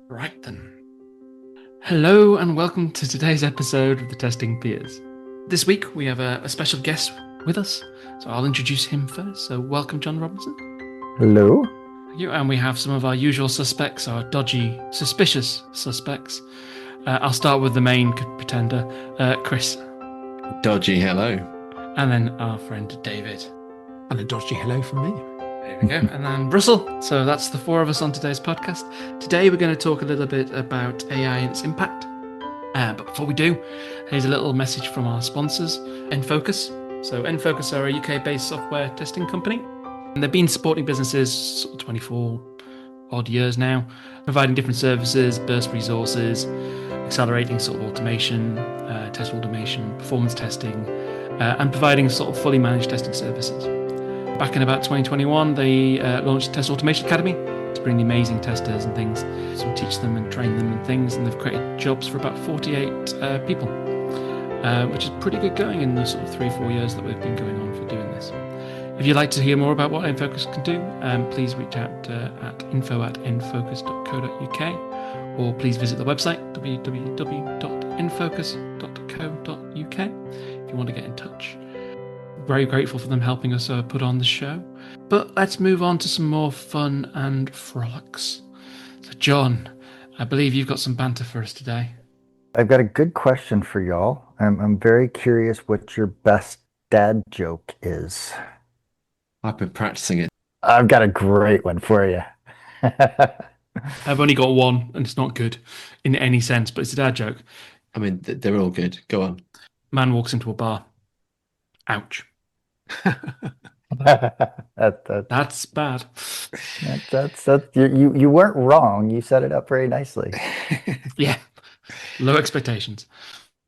Right then. Hello and welcome to today's episode of the Testing Peers. This week we have a special guest with us, so I'll introduce him first. So welcome, Jon Robinson. Hello. Thank you. And we have some of our usual suspects, our dodgy, suspicious suspects. I'll start with the main pretender, Chris. Dodgy hello. And then our friend David. And a dodgy hello from me. There we go. And then Russell. So that's the four of us on today's podcast. Today we're going to talk a little bit about AI and its impact. But before we do, here's a little message from our sponsors, Enfocus. So Enfocus are a UK-based software testing company. And they've been supporting businesses sort of 24 odd years now, providing different services, burst resources, accelerating sort of automation, test automation, performance testing, and providing sort of fully managed testing services. Back in about 2021, they launched Test Automation Academy to bring the amazing testers and things, so teach them and train them and things, and they've created jobs for about 48 people, which is pretty good going in the sort of 3-4 years that we've been going on for doing this. If you'd like to hear more about what Enfocus can do, please reach out at info@enfocus.co.uk, or please visit the website www.enfocus.co.uk if you want to get in touch. Very grateful for them helping us put on the show. But let's move on to some more fun and frolics. So, Jon, I believe you've got some banter for us today. I've got a good question for y'all. I'm very curious what your best dad joke is. I've been practicing it. I've got a great one for you. I've only got one, and it's not good in any sense, but it's a dad joke. I mean, they're all good. Go on. Man walks into a bar. Ouch. That's bad. That's you weren't wrong. You set it up very nicely. Yeah. Low expectations.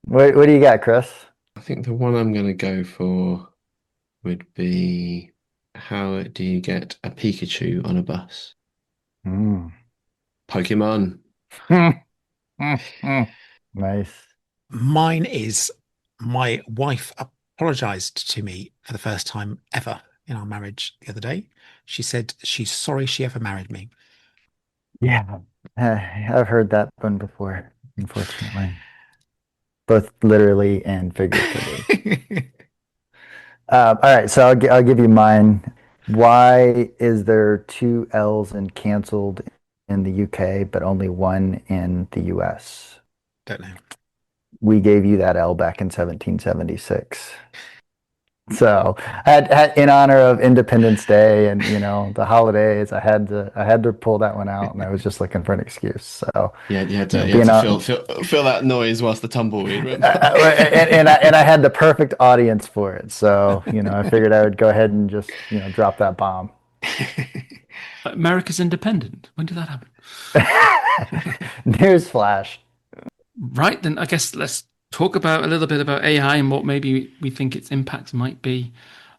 What do you got, Chris? I think the one I'm going to go for would be, how do you get a Pikachu on a bus? Pokemon. Nice. Mine is, my wife apologized to me for the first time ever in our marriage the other day. She said she's sorry she ever married me. Yeah, I've heard that one before, unfortunately. Both literally and figuratively. All right, so I'll give you mine. Why is there 2 L's in canceled in the UK, but only 1 in the US? Don't know. We gave you that L back in 1776. So, in honor of Independence Day and the holidays, I had to pull that one out, and I was just looking for an excuse. So Yeah, you had to feel that noise whilst the tumbleweed went by. and I had the perfect audience for it. So I figured I would go ahead and just drop that bomb. America's independent. When did that happen? Newsflash. Right, then I guess let's talk about a little bit about AI and what maybe we think its impact might be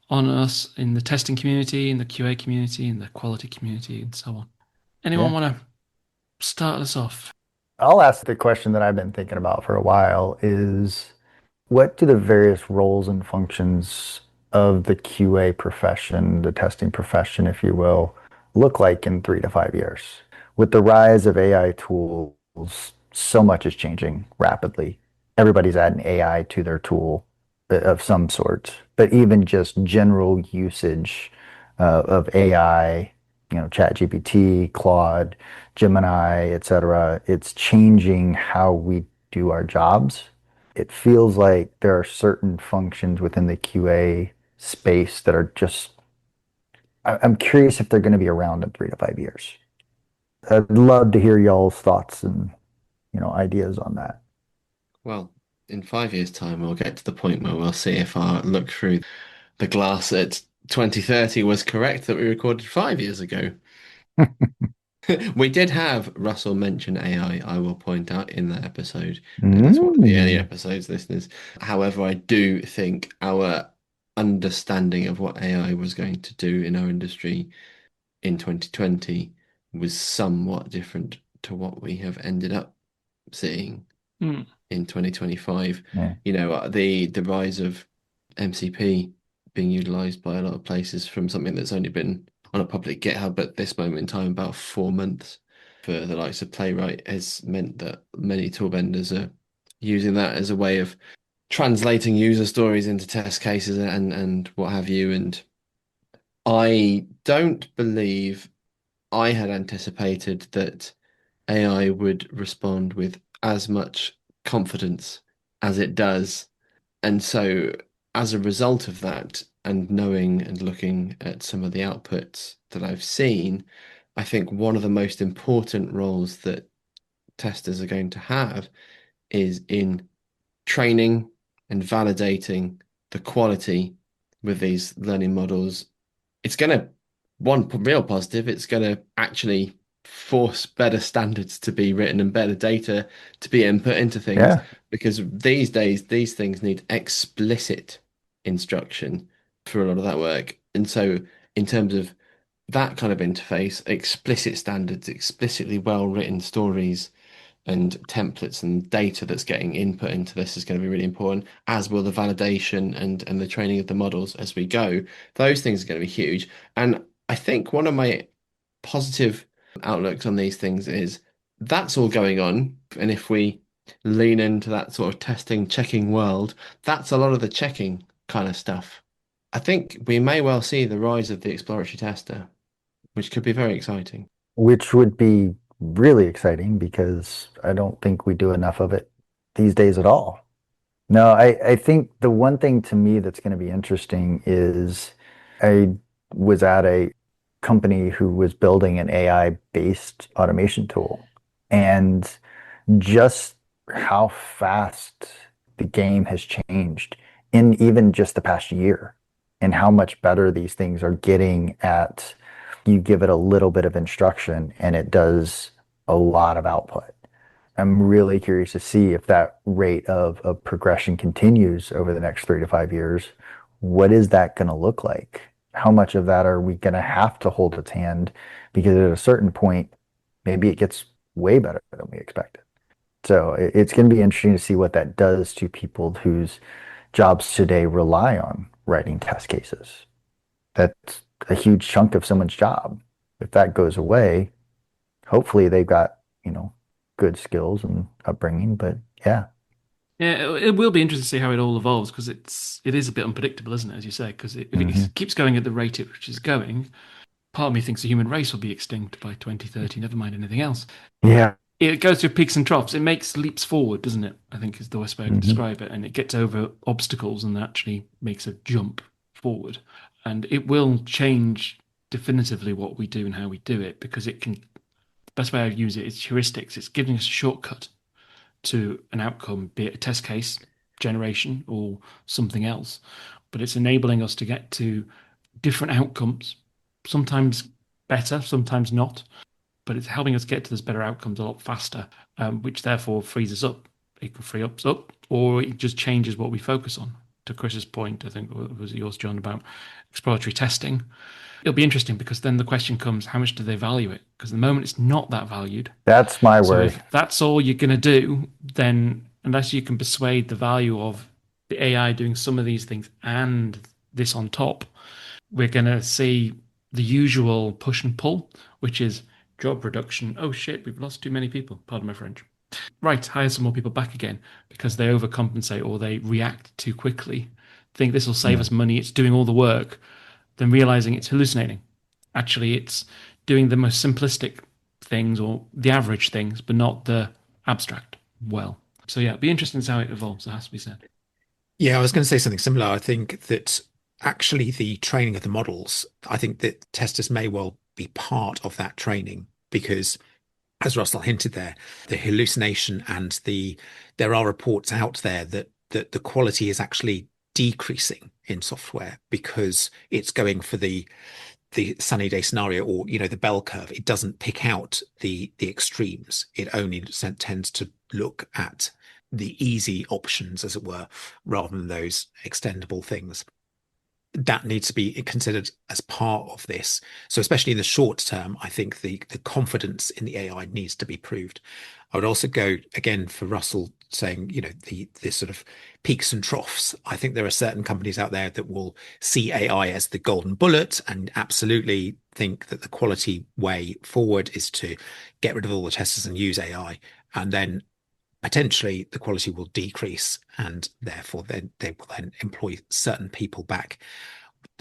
on us in the testing community, in the QA community, in the quality community, and so on. Anyone want to start us off? I'll ask the question that I've been thinking about for a while is, what do the various roles and functions of the QA profession, the testing profession, if you will, look like in 3 to 5 years? With the rise of AI tools, so much is changing rapidly. Everybody's adding AI to their tool of some sort, but even just general usage of AI, ChatGPT, Claude, Gemini, etc. It's changing how we do our jobs. It feels like there are certain functions within the QA space that are just, I'm curious if they're going to be around in 3 to 5 years. I'd love to hear y'all's thoughts and ideas on that. Well, in 5 years' time, we'll get to the point where we'll see if our look through the glass at 2030 was correct that we recorded 5 years ago. We did have Russell mention AI, I will point out, in that episode. It's one of the early episodes, listeners. However, I do think our understanding of what AI was going to do in our industry in 2020 was somewhat different to what we have ended up seeing in 2025. Yeah. The rise of MCP being utilized by a lot of places from something that's only been on a public GitHub at this moment in time about 4 months. for the likes of Playwright has meant that many tool vendors are using that as a way of translating user stories into test cases and what have you. And I don't believe I had anticipated that AI would respond with as much confidence as it does. And so, as a result of that, and knowing and looking at some of the outputs that I've seen, I think one of the most important roles that testers are going to have is in training and validating the quality with these learning models. It's going to, one real positive, it's going to actually force better standards to be written and better data to be input into things, Yeah. because these days these things need explicit instruction for a lot of that work. And so, in terms of that kind of interface, explicit standards, explicitly well written stories and templates and data that's getting input into this is going to be really important, as will the validation and the training of the models as we go. Those things are going to be huge. And I think one of my positive outlooks on these things is that's all going on. And if we lean into that sort of testing, checking world, that's a lot of the checking kind of stuff. I think we may well see the rise of the exploratory tester, which could be very exciting. Which would be really exciting because I don't think we do enough of it these days at all. No, I think the one thing to me that's going to be interesting is I was at a company who was building an AI-based automation tool, and just how fast the game has changed in even just the past year, and how much better these things are getting at, you give it a little bit of instruction and it does a lot of output. I'm really curious to see if that rate of progression continues over the next 3 to 5 years. What is that going to look like? How much of that are we going to have to hold its hand? Because at a certain point, maybe it gets way better than we expected. So it's going to be interesting to see what that does to people whose jobs today rely on writing test cases. That's a huge chunk of someone's job. If that goes away, hopefully they've got, good skills and upbringing, but yeah. Yeah, it will be interesting to see how it all evolves because it is a bit unpredictable, isn't it, as you say? Because if Mhm. it keeps going at the rate at which it's going, part of me thinks the human race will be extinct by 2030, never mind anything else. Yeah. It goes through peaks and troughs. It makes leaps forward, doesn't it? I think is the best way I can Mhm. describe it. And it gets over obstacles and actually makes a jump forward. And it will change definitively what we do and how we do it because it can. The best way I use it is heuristics. It's giving us a shortcut to an outcome, be it a test case generation or something else. But it's enabling us to get to different outcomes, sometimes better, sometimes not. But it's helping us get to those better outcomes a lot faster, which therefore frees us up. It can free us up, or it just changes what we focus on. To Chris's point, I think was it yours, John, about exploratory testing. It'll be interesting because then the question comes, how much do they value it? Because at the moment it's not that valued. That's my So worry. if that's all you're going to do, then unless you can persuade the value of the AI doing some of these things and this on top, we're going to see the usual push and pull, which is job reduction. Oh shit, we've lost too many people. Pardon my French. Right, hire some more people back again because they overcompensate or they react too quickly. Think this will save Yeah. us money. It's doing all the work, then realizing it's hallucinating. Actually, it's doing the most simplistic things or the average things, but not the abstract well. So yeah, it'll be interesting to see how it evolves. It has to be said. Yeah, I was going to say something similar. I think that actually the training of the models, I think that testers may well be part of that training because, as Russell hinted there, the hallucination and there are reports out there that the quality is actually decreasing in software because it's going for the sunny day scenario or the bell curve. It doesn't pick out the extremes. It only tends to look at the easy options, as it were, rather than those extendable things. That needs to be considered as part of this. So especially in the short term, I think the confidence in the AI needs to be proved. I would also go again for Russell saying, the sort of peaks and troughs. I think there are certain companies out there that will see AI as the golden bullet and absolutely think that the quality way forward is to get rid of all the testers and use AI. And then potentially the quality will decrease, and therefore then they will then employ certain people back.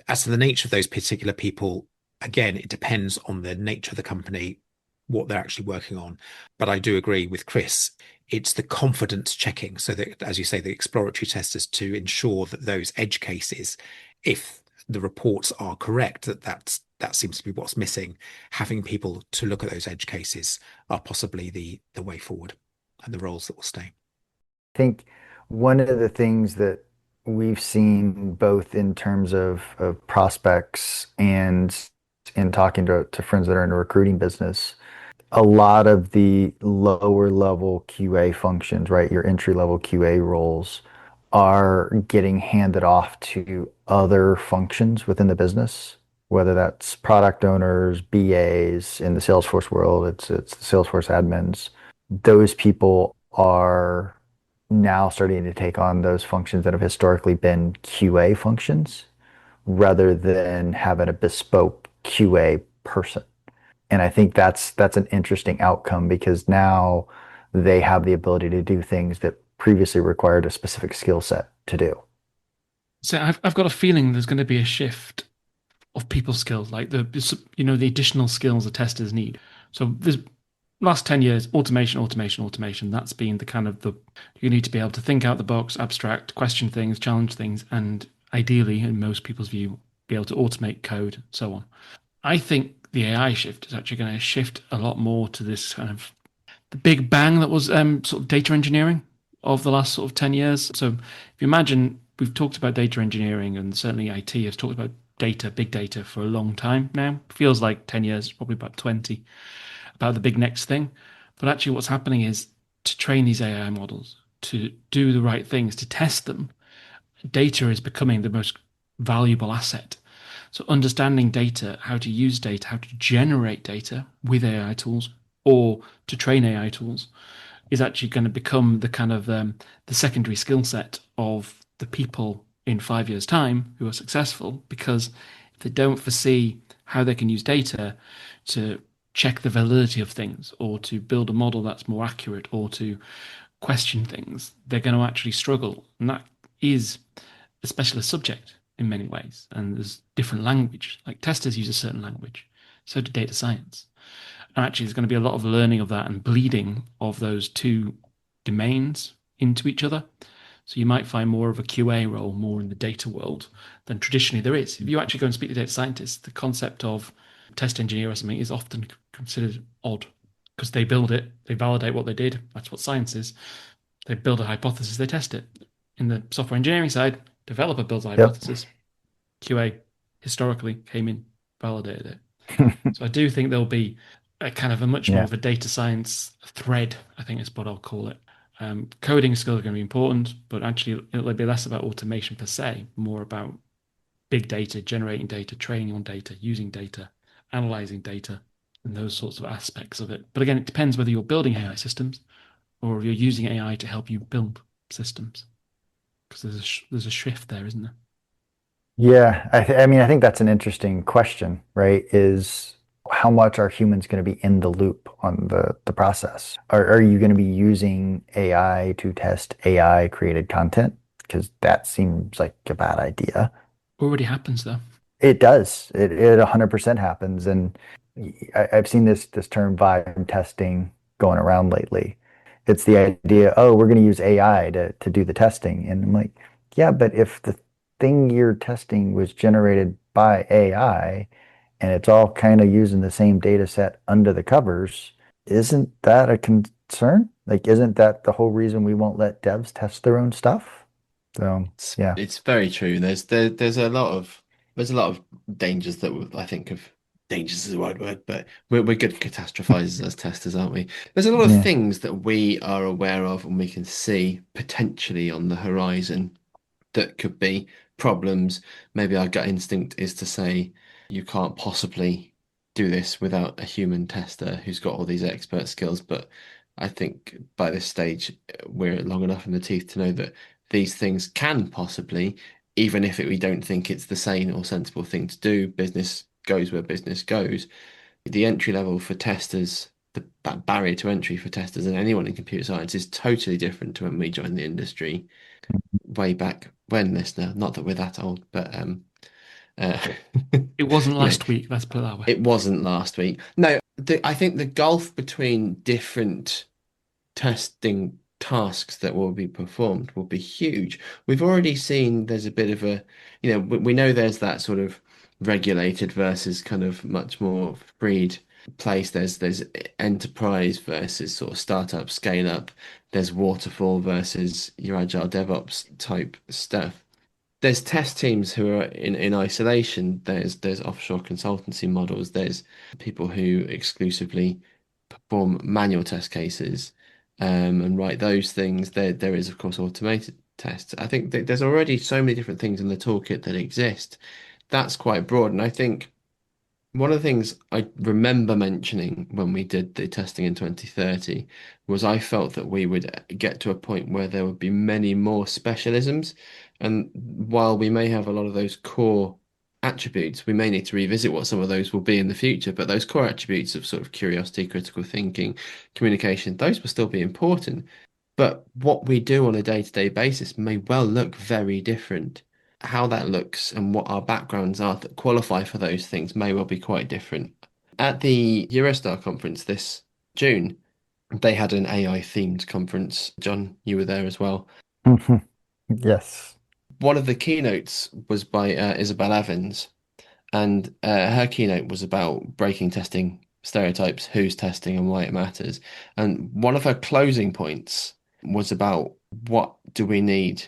As to the nature of those particular people, again, it depends on the nature of the company, what they're actually working on. But I do agree with Chris. It's the confidence checking. So that, as you say, the exploratory testers to ensure that those edge cases, if the reports are correct, that seems to be what's missing. Having people to look at those edge cases are possibly the way forward and the roles that will stay. I think one of the things that we've seen both in terms of prospects and in talking to friends that are in the recruiting business, a lot of the lower level QA functions, right? Your entry level QA roles are getting handed off to other functions within the business, whether that's product owners, BAs in the Salesforce world, it's the Salesforce admins. Those people are now starting to take on those functions that have historically been QA functions rather than having a bespoke QA person. And I think that's an interesting outcome because now they have the ability to do things that previously required a specific skill set to do. So I've got a feeling there's going to be a shift of people skills, like the additional skills the testers need. So there's last 10 years, automation, automation, automation. That's been the kind of you need to be able to think out the box, abstract, question things, challenge things, and ideally, in most people's view, be able to automate code, so on. I think the AI shift is actually going to shift a lot more to this kind of the big bang that was sort of data engineering of the last sort of 10 years. So if you imagine, we've talked about data engineering and certainly IT has talked about data, big data for a long time now. Feels like 10 years, probably about 20, about the big next thing. But actually what's happening is to train these AI models, to do the right things, to test them, data is becoming the most valuable asset. So understanding data, how to use data, how to generate data with AI tools or to train AI tools is actually going to become the kind of the secondary skill set of the people in 5 years' time who are successful, because if they don't foresee how they can use data to check the validity of things or to build a model that's more accurate or to question things, they're going to actually struggle. And that is a specialist subject in many ways. And there's different language, like testers use a certain language, so do data science. And actually, there's going to be a lot of learning of that and bleeding of those two domains into each other. So you might find more of a QA role more in the data world than traditionally there is. If you actually go and speak to data scientists, the concept of test engineer or something is often considered odd because they build it, they validate what they did. That's what science is. They build a hypothesis, they test it. In the software engineering side, developer builds a Yep. hypothesis. QA historically came in, validated it. So I do think there'll be a kind of a much more Yeah. of a data science thread, I think is what I'll call it. Coding skills are going to be important, but actually it'll be less about automation per se, more about big data, generating data, training on data, using data, analyzing data, and those sorts of aspects of it. But again, it depends whether you're building AI systems or if you're using AI to help you build systems, because there's a shift there, isn't there? Yeah, I mean, I think that's an interesting question, right? Is how much are humans going to be in the loop on the process? Are you going to be using AI to test AI created content? Because that seems like a bad idea. Already happens though. It does. It 100% happens. And I've seen this term vibe testing going around lately. It's the idea, oh, we're going to use AI to do the testing. And I'm like, yeah, but if the thing you're testing was generated by AI and it's all kind of using the same data set under the covers, isn't that a concern? Like, isn't that the whole reason we won't let devs test their own stuff? So, yeah. It's very true. There's a lot of dangers that I think of. Dangers is the right word, but we're good catastrophizers as testers, aren't we? There's a lot of Yeah. things that we are aware of and we can see potentially on the horizon that could be problems. Maybe our gut instinct is to say you can't possibly do this without a human tester who's got all these expert skills, but I think by this stage, we're long enough in the teeth to know that these things can possibly, even if we don't think it's the sane or sensible thing to do, business goes where business goes. The entry level for testers, that barrier to entry for testers and anyone in computer science is totally different to when we joined the industry way back when, listener. Not that we're that old, but uh, It wasn't you know, last week, let's put it that way. it wasn't last week. No, I think the gulf between different testing tasks that will be performed will be huge. We've already seen there's a bit of a, we know there's that sort of regulated versus kind of much more freed place. There's enterprise versus sort of startup scale up. There's waterfall versus your agile DevOps type stuff. There's test teams who are in isolation. There's offshore consultancy models. There's people who exclusively perform manual test cases and write those things. There is of course automated tests. I think that there's already so many different things in the toolkit that exist. That's quite broad, and I think one of the things I remember mentioning when we did the testing in 2030 was I felt that we would get to a point where there would be many more specialisms. And while we may have a lot of those core attributes, we may need to revisit what some of those will be in the future. But those core attributes of sort of curiosity, critical thinking, communication, those will still be important. But what we do on a day-to-day basis may well look very different. How that looks and what our backgrounds are that qualify for those things may well be quite different. At the Eurostar conference this June, they had an AI themed conference. John, you were there as well. Yes. One of the keynotes was by Isabel Evans, and her keynote was about breaking testing stereotypes, who's testing and why it matters. And one of her closing points was about what do we need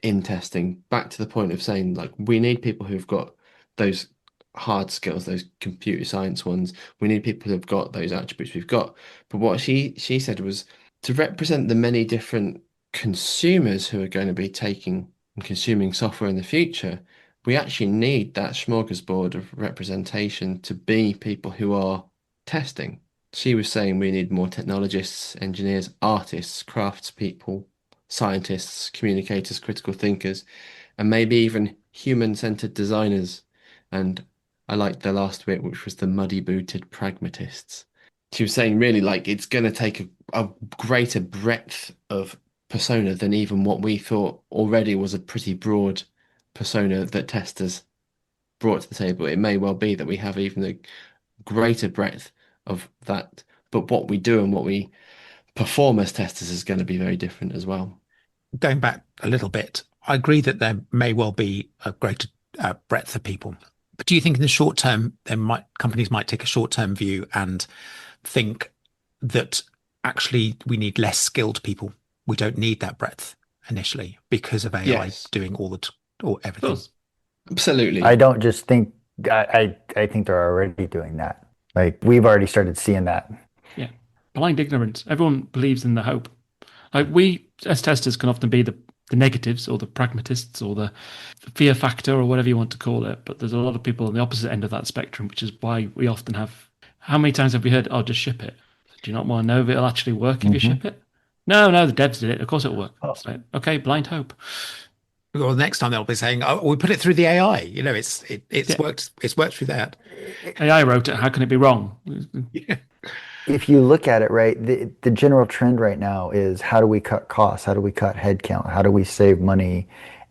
in testing, back to the point of saying, like, we need people who've got those hard skills, those computer science ones. We need people who've got those attributes we've got. But what she said was to represent the many different consumers who are going to be taking and consuming software in the future, we actually need that smorgasbord of representation to be people who are testing. She was saying we need more technologists, engineers, artists, craftspeople, scientists, communicators, critical thinkers, and maybe even human-centered designers. And I liked the last bit, which was the muddy-booted pragmatists. She was saying really like it's going to take a greater breadth of persona than even what we thought already was a pretty broad persona that testers brought to the table. It may well be that we have even a greater breadth of that, but what we do and what we perform as testers is going to be very different as well. Going back a little bit, I agree that there may well be a greater breadth of people. But do you think in the short term, companies might take a short-term view and think that actually we need less skilled people? We don't need that breadth initially because of AI doing all everything. Absolutely. I don't just think I think they're already doing that. Like we've already started seeing that. Yeah. Blind ignorance. Everyone believes in the hope. Like we as testers can often be the negatives or the pragmatists or the fear factor or whatever you want to call it. But there's a lot of people on the opposite end of that spectrum, which is why we often have, how many times have we heard, oh, just ship it? Do you not want to know if it'll actually work if you ship it? No, the devs did it. Of course it'll work. It's like, okay, blind hope. Well, next time they'll be saying, "Oh, we put it through the AI." It's worked. It's worked through that. AI wrote it. How can it be wrong? Yeah. If you look at it, right, the general trend right now is how do we cut costs? How do we cut headcount? How do we save money?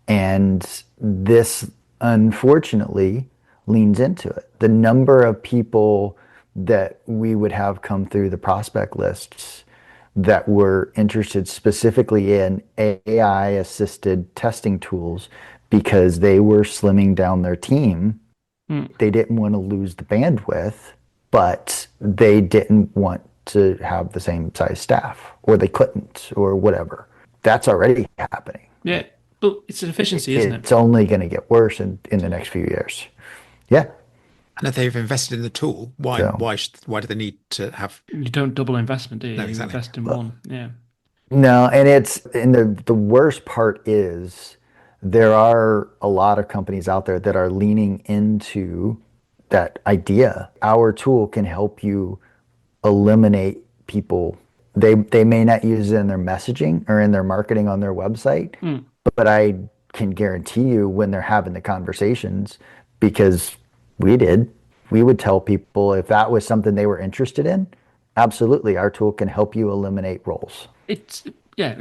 And this, unfortunately, leans into it. The number of people that we would have come through the prospect lists that were interested specifically in AI-assisted testing tools because they were slimming down their team. They didn't want to lose the bandwidth, but they didn't want to have the same size staff, or they couldn't, or whatever. That's already happening. Yeah, but it's an efficiency, isn't it? It's only going to get worse in the next few years. Yeah. And if they've invested in the tool, why do they need to have? You don't double investment, do you? No, You exactly. invest in one. Yeah. No, and the worst part is there are a lot of companies out there that are leaning into that idea. Our tool can help you eliminate people They may not use it in their messaging or in their marketing on their website, but I can guarantee you when they're having the conversations, because we would tell people if that was something they were interested in, absolutely, our tool can help you eliminate roles. It's yeah,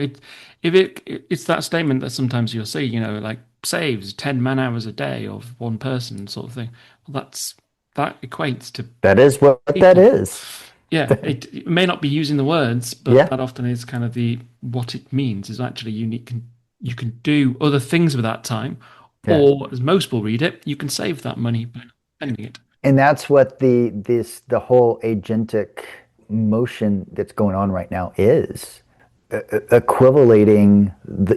it's that statement that sometimes you'll see, like saves 10 man hours a day of one person sort of thing. Well, that equates to That is what that people. is. Yeah, it may not be using the words, but Yeah. that often is kind of what it means is actually you can do other things with that time, Yeah. or as most will read it, you can save that money by not spending it. And that's what the whole agentic motion that's going on right now is equivalating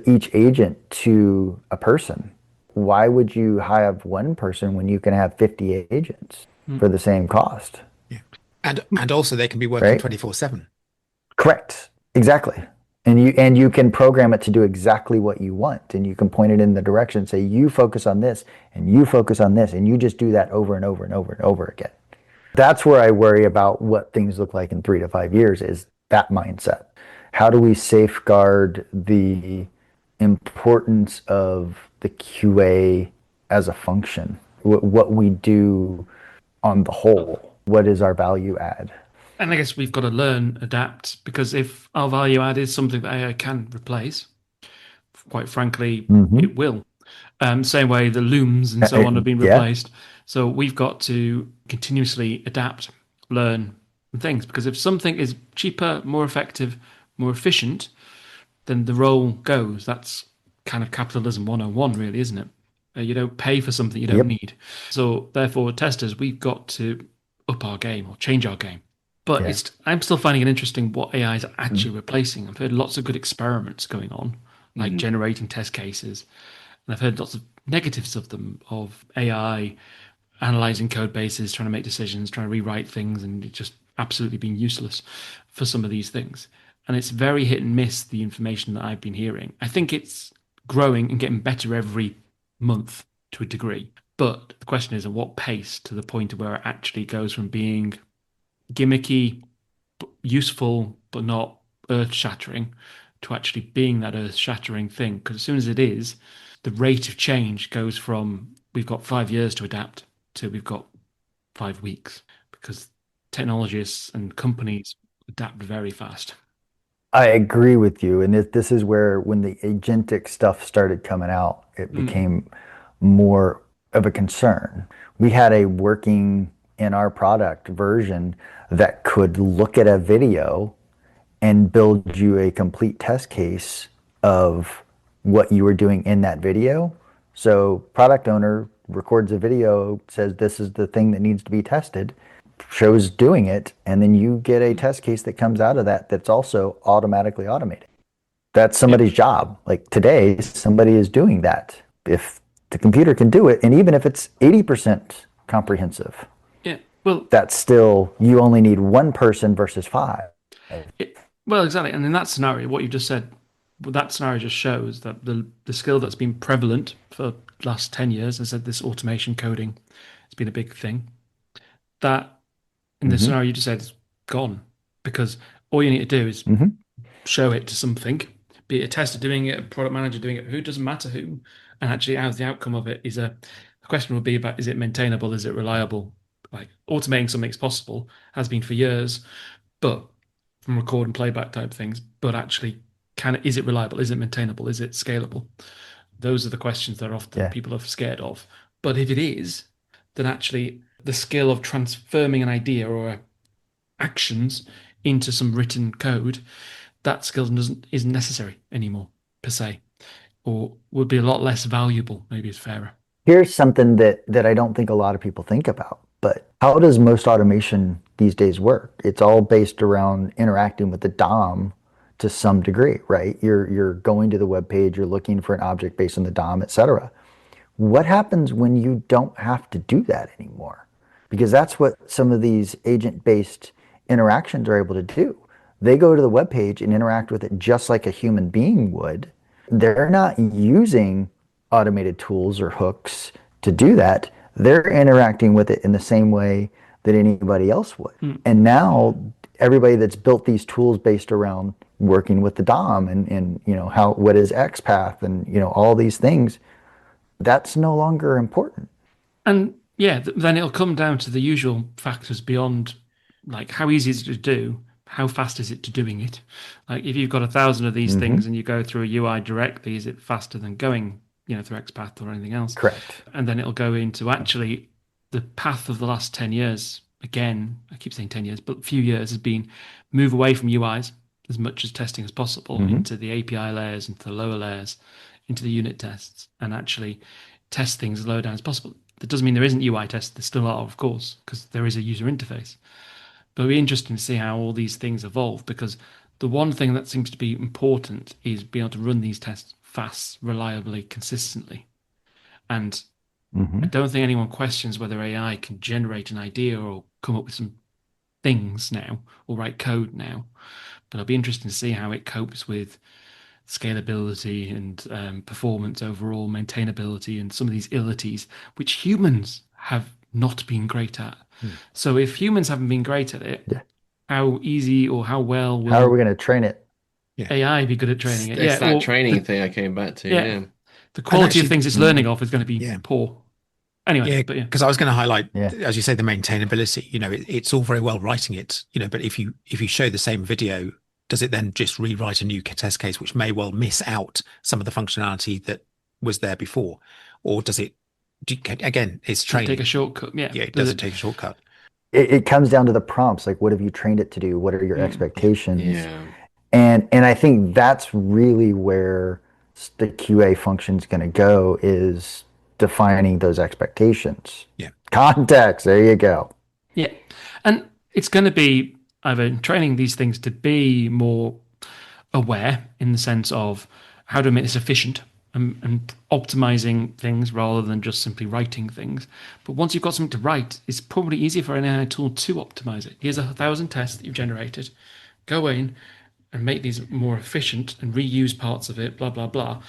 each agent to a person. Why would you have one person when you can have 50 agents for the same cost? Yeah. And also they can be working Right? 24/7. Correct. Exactly. And you can program it to do exactly what you want, and you can point it in the direction, say you focus on this and you focus on this, and you just do that over and over and over and over again. That's where I worry about what things look like in 3 to 5 years, is that mindset. How do we safeguard the importance of the QA as a function? What we do on the whole? What is our value add? And I guess we've got to learn, adapt, because if our value add is something that AI can replace, quite frankly, it will. Same way the looms and so on have been Yeah. replaced. So we've got to continuously adapt, learn things, because if something is cheaper, more effective, more efficient, then the role goes. That's kind of capitalism 101, really, isn't it? You don't pay for something you don't Yep. need. So therefore, testers, we've got to up our game or change our game. But Yeah. I'm still finding it interesting what AI is actually replacing. I've heard lots of good experiments going on, like generating test cases. And I've heard lots of negatives of them, of AI analyzing code bases, trying to make decisions, trying to rewrite things, and it just absolutely being useless for some of these things. And it's very hit and miss, the information that I've been hearing. I think it's growing and getting better every month to a degree. But the question is, at what pace, to the point where it actually goes from being gimmicky, useful, but not earth shattering, to actually being that earth shattering thing. Because as soon as it is, the rate of change goes from we've got 5 years to adapt to we've got 5 weeks, because technologists and companies adapt very fast. I agree with you. And this is where, when the agentic stuff started coming out, it became more of a concern. We had a working in our product version that could look at a video and build you a complete test case of what you were doing in that video. So product owner records a video, says this is the thing that needs to be tested, shows doing it, and then you get a test case that comes out of that that's also automatically automated. That's somebody's job. Like today, somebody is doing that. If the computer can do it, and even if it's 80% comprehensive, Yeah, well, that's still, you only need one person versus 5. well, exactly. And in that scenario, what you just said, that scenario just shows that the skill that's been prevalent for the last 10 years, I said this automation coding, has been a big thing. That in the scenario you just said is gone, because all you need to do is show it to something, be it a tester doing it, a product manager doing it, who doesn't matter who, and actually as the outcome of it is the question would be about, is it maintainable, is it reliable? Like automating something is possible, has been for years, but from record and playback type things, but actually is it reliable, is it maintainable, is it scalable? Those are the questions that often people are scared of. But if it is, then actually the skill of transforming an idea or actions into some written code, that skill isn't necessary anymore per se, or would be a lot less valuable, maybe is fairer. Here's something that I don't think a lot of people think about, but how does most automation these days work? It's all based around interacting with the DOM to some degree, right? You're going to the web page, you're looking for an object based on the DOM, etc. What happens when you don't have to do that anymore? Because that's what some of these agent-based interactions are able to do. They go to the web page and interact with it just like a human being would. They're not using automated tools or hooks to do that. They're interacting with it in the same way that anybody else would. And now everybody that's built these tools based around working with the DOM and what is XPath and all these things, that's no longer important. And yeah, then it'll come down to the usual factors beyond, like, how easy is it to do, how fast is it to doing it. Like, if you've got 1,000 of these things and you go through a UI directly, is it faster than going, through XPath or anything else? Correct. And then it'll go into actually the path of the last 10 years. Again, I keep saying 10 years, but a few years has been move away from UIs as much as testing as possible into the API layers, into the lower layers, into the unit tests, and actually test things as low down as possible. That doesn't mean there isn't UI tests. There still are, of course, because there is a user interface. But it'll be interesting to see how all these things evolve, because the one thing that seems to be important is being able to run these tests fast, reliably, consistently. And I don't think anyone questions whether AI can generate an idea or come up with some things now or write code now. But it'll be interesting to see how it copes with scalability and performance overall, maintainability, and some of these illities, which humans have not been great at. So if humans haven't been great at it, how easy or how well will How are we going to train it? AI be good at training it? It's that training thing I came back to. Yeah. The quality of things it's learning of is going to be poor. Anyway, because I was going to highlight, as you say, the maintainability. It's all very well writing it, but if you show the same video, does it then just rewrite a new test case, which may well miss out some of the functionality that was there before, or does it? Again, it's training. Take a shortcut. Yeah, it doesn't take a shortcut. It comes down to the prompts. Like, what have you trained it to do? What are your expectations? Yeah. And I think that's really where the QA function is going to go, is defining those expectations. Yeah. Context. There you go. Yeah. And it's going to be either training these things to be more aware in the sense of how to make this efficient and optimizing things rather than just simply writing things. But once you've got something to write, it's probably easier for an AI tool to optimize it. Here's 1,000 tests that you've generated. Go in and make these more efficient and reuse parts of it, blah, blah, blah.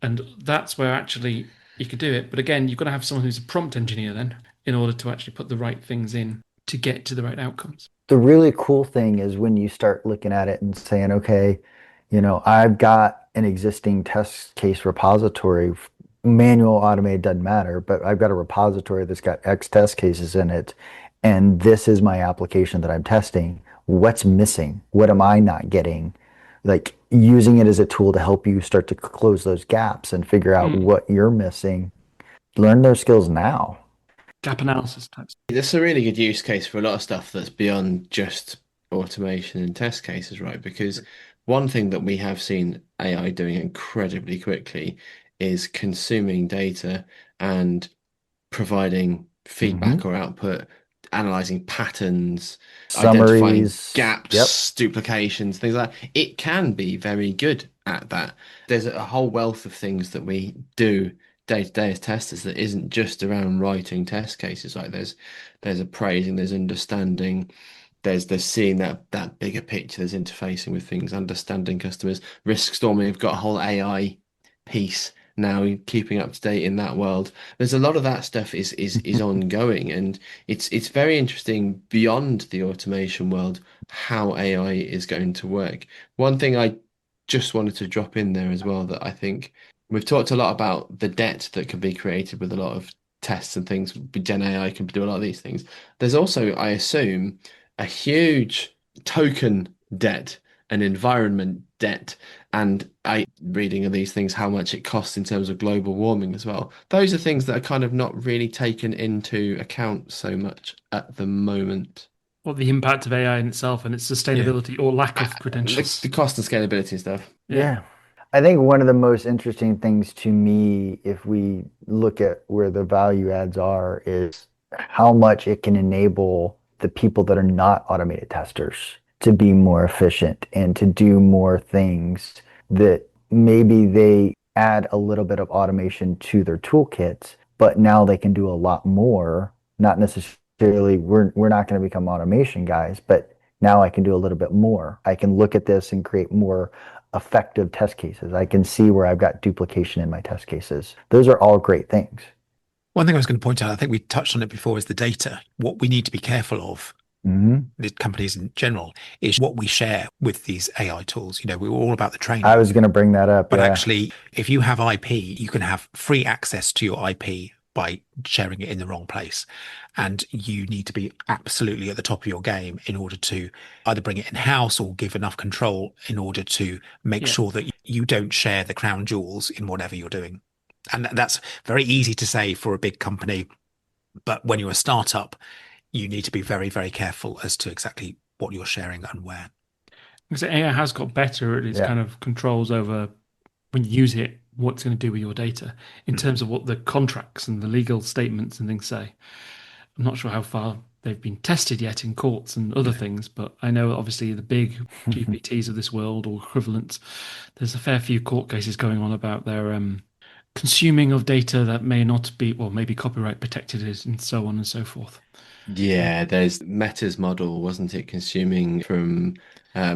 And that's where actually you could do it. But again, you've got to have someone who's a prompt engineer then in order to actually put the right things in to get to the right outcomes. The really cool thing is when you start looking at it and saying, okay, I've got an existing test case repository, manual, automated, doesn't matter, but I've got a repository that's got X test cases in it, and this is my application that I'm testing. What's missing? What am I not getting? Like, using it as a tool to help you start to close those gaps and figure out what you're missing. Learn those skills now. Gap analysis types. That's a really good use case for a lot of stuff that's beyond just automation and test cases, right? Because one thing that we have seen AI doing incredibly quickly is consuming data and providing feedback or output, analyzing patterns, identifying Summaries, gaps, duplications, things like that. It can be very good at that. There's a whole wealth of things that we do day to day as testers that isn't just around writing test cases. Like there's appraising, there's understanding, there's seeing that bigger picture, there's interfacing with things, understanding customers, risk storming. We've got a whole AI piece now, keeping up to date in that world. There's a lot of that stuff is ongoing, and it's very interesting beyond the automation world how AI is going to work. One thing I just wanted to drop in there as well, that I think we've talked a lot about the debt that can be created with a lot of tests and things. Gen AI can do a lot of these things. There's also, I assume, a huge token debt, an environment debt, and reading of these things, how much it costs in terms of global warming as well. Those are things that are kind of not really taken into account so much at the moment. What the impact of AI in itself and its sustainability or lack of credentials. The cost and scalability and stuff. Yeah. I think one of the most interesting things to me, if we look at where the value adds are, is how much it can enable the people that are not automated testers to be more efficient and to do more things that maybe they add a little bit of automation to their toolkits, but now they can do a lot more. Not necessarily, we're not going to become automation guys, but now I can do a little bit more. I can look at this and create more effective test cases. I can see where I've got duplication in my test cases. Those are all great things. One thing I was going to point out, I think we touched on it before, is the data. What we need to be careful of the companies in general, is what we share with these AI tools. We're all about the training. I was going to bring that up. But yeah. actually, if you have IP, you can have free access to your IP by sharing it in the wrong place. And you need to be absolutely at the top of your game in order to either bring it in-house or give enough control in order to make sure that you don't share the crown jewels in whatever you're doing. And that's very easy to say for a big company. But when you're a startup, you need to be very, very careful as to exactly what you're sharing and where. Because AI has got better at its Yeah. kind of controls over when you use it, what it's going to do with your data in terms of what the contracts and the legal statements and things say. I'm not sure how far they've been tested yet in courts and other things, but I know obviously the big GPTs of this world or equivalents, there's a fair few court cases going on about their consuming of data that may not be, well, maybe copyright protected and so on and so forth. Yeah, there's Meta's model, wasn't it, consuming from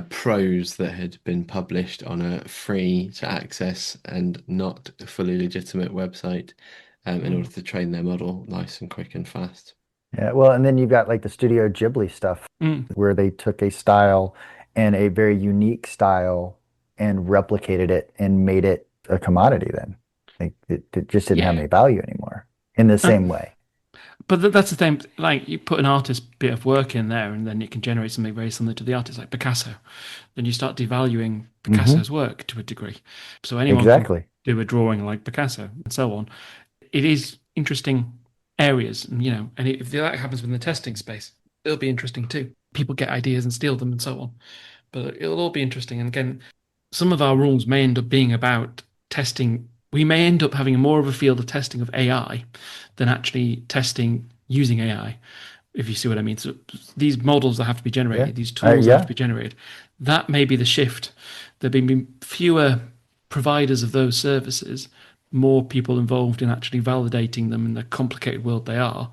prose that had been published on a free to access and not fully legitimate website in order to train their model nice and quick and fast. Yeah, well, and then you've got like the Studio Ghibli stuff Mm. where they took a style and a very unique style and replicated it and made it a commodity then. Like it just didn't have Yeah. any value anymore in the same way. But that's the thing. Like you put an artist bit of work in there, and then it can generate something very similar to the artist, like Picasso. Then you start devaluing Picasso's work to a degree. So anyone can Exactly. do a drawing like Picasso and so on. It is interesting areas, and if that happens within the testing space, it'll be interesting too. People get ideas and steal them and so on. But it'll all be interesting. And again, some of our rules may end up being about testing. We may end up having more of a field of testing of AI than actually testing using AI, if you see what I mean. So these models that have to be generated, Yeah. these tools that have Yeah. to be generated, that may be the shift. There have been fewer providers of those services, more people involved in actually validating them in the complicated world they are,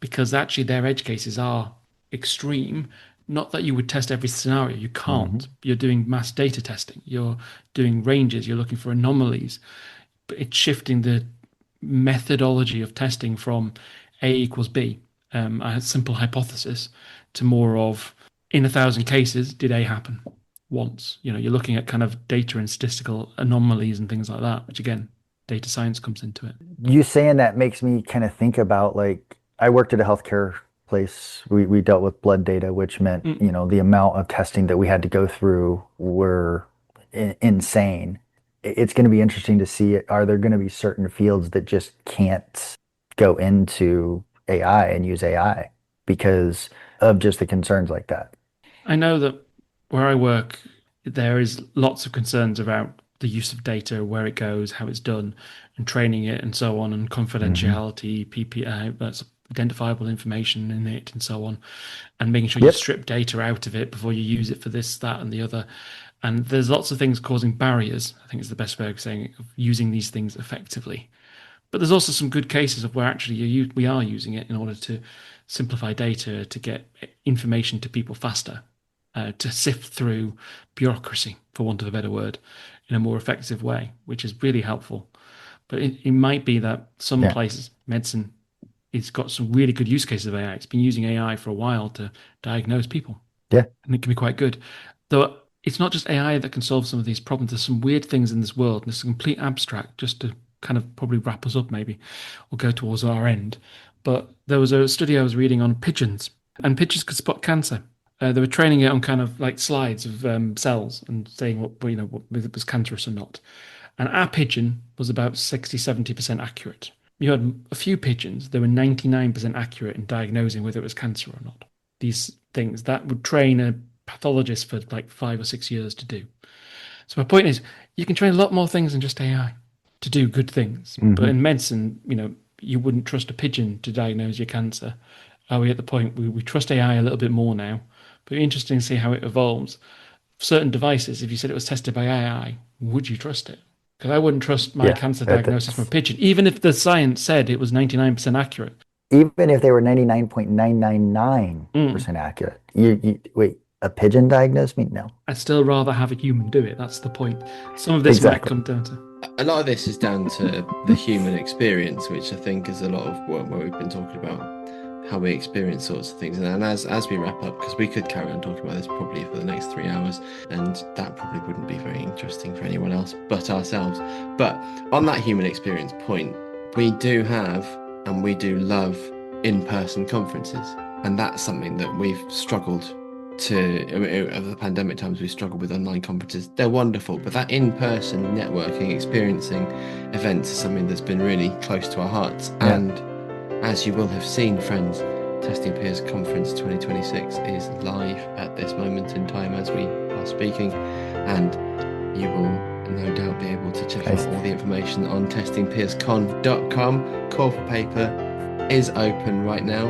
because actually their edge cases are extreme. Not that you would test every scenario, you can't. You're doing mass data testing, you're doing ranges, you're looking for anomalies, but it's shifting the methodology of testing from A equals B, a simple hypothesis, to more of in 1,000 cases, did A happen once? You're looking at kind of data and statistical anomalies and things like that, which again, data science comes into it. You saying that makes me kind of think about like I worked at a healthcare place. We dealt with blood data, which meant, the amount of testing that we had to go through were insane. It's going to be interesting to see, are there going to be certain fields that just can't go into AI and use AI because of just the concerns like that? I know that where I work, there is lots of concerns about the use of data, where it goes, how it's done, and training it, and so on, and confidentiality, PPI, that's identifiable information in it, and so on, and making sure you Yep. strip data out of it before you use it for this, that, and the other. And there's lots of things causing barriers, I think is the best way of saying it, of using these things effectively. But there's also some good cases of where actually we are using it in order to simplify data, to get information to people faster, to sift through bureaucracy, for want of a better word, in a more effective way, which is really helpful. But it might be that some Yeah. places, medicine, it's got some really good use cases of AI. It's been using AI for a while to diagnose people, Yeah. and it can be quite good. Though it's not just AI that can solve some of these problems. There's some weird things in this world, and it's a complete abstract, just to kind of probably wrap us up maybe, or go towards our end. But there was a study I was reading on pigeons, and pigeons could spot cancer. They were training it on kind of like slides of cells and saying what whether it was cancerous or not. And our pigeon was about 60-70% accurate. You had a few pigeons that were 99% accurate in diagnosing whether it was cancer or not. These things that would train a pathologist for like 5 or 6 years to do. So my point is, you can train a lot more things than just AI to do good things. But in medicine, you wouldn't trust a pigeon to diagnose your cancer. Are we at the point we trust AI a little bit more now? But it'd be interesting to see how it evolves. Certain devices, if you said it was tested by AI, would you trust it? Because I wouldn't trust my Yeah. cancer diagnosis from a pigeon, even if the science said it was 99% accurate. Even if they were 99.999% accurate. Wait, a pigeon diagnosed me? No. I'd still rather have a human do it. That's the point. Some of this might Exactly. come down to. A lot of this is down to the human experience, which I think is a lot of what we've been talking about. how we experience sorts of things. And as we wrap up, because we could carry on talking about this probably for the next 3 hours, and that probably wouldn't be very interesting for anyone else but ourselves. But on that human experience point, we do have and we do love in-person conferences, and that's something that we've struggled to, over the pandemic times, we struggled with online conferences. They're wonderful, but that in-person networking, experiencing events is something that's been really close to our hearts. Yeah. And as you will have seen, friends, Testing Peers Conference 2026 is live at this moment in time as we are speaking, and you will no doubt be able to check out all the information on testingpeersconf.com. Call for paper is open right now.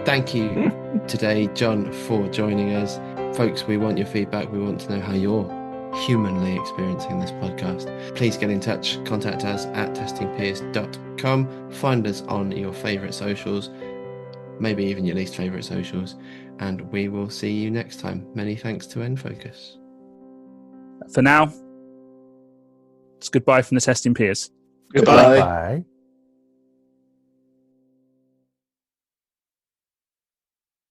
Thank you today, Jon, for joining us. Folks, we want your feedback. We want to know how you're humanly experiencing this podcast. Please get in touch. Contact us at testingpeers.com. Find us on your favourite socials, maybe even your least favourite socials, and we will see you next time. Many thanks to Enfocus. For now, it's goodbye from the Testing Peers. Goodbye. Bye.